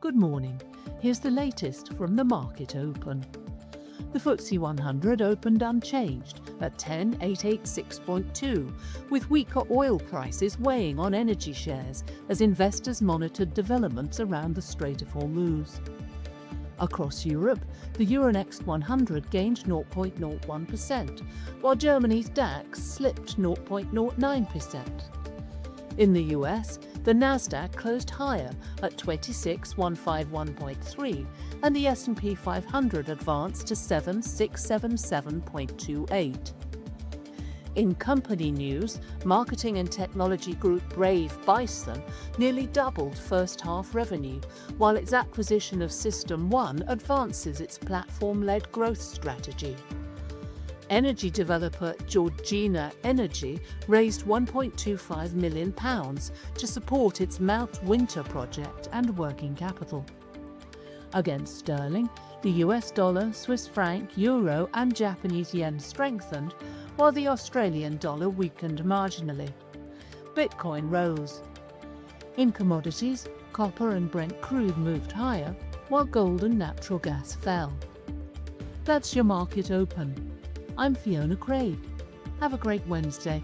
Good morning. Here's the latest from the market open. The FTSE100 opened unchanged at 10,886.2, with weaker oil prices weighing on energy shares as investors monitored developments around the Strait of Hormuz. Across Europe, the Euronext 100 gained 0.01%, while Germany's DAX slipped 0.09%. In the US, the Nasdaq closed higher at 26,151.3 and the S&P 500 advanced to 7,677.28. In company news, marketing and technology group Bison nearly doubled first-half revenue, while its acquisition of System 1 advances its platform-led growth strategy. Energy developer Georgina Energy raised £1.25 million to support its Mount Winter project and working capital. Against sterling, the US dollar, Swiss franc, euro and Japanese yen strengthened, while the Australian dollar weakened marginally. Bitcoin rose. In commodities, copper and Brent crude moved higher, while gold and natural gas fell. That's your market open. I'm Fiona Craig. Have a great Wednesday.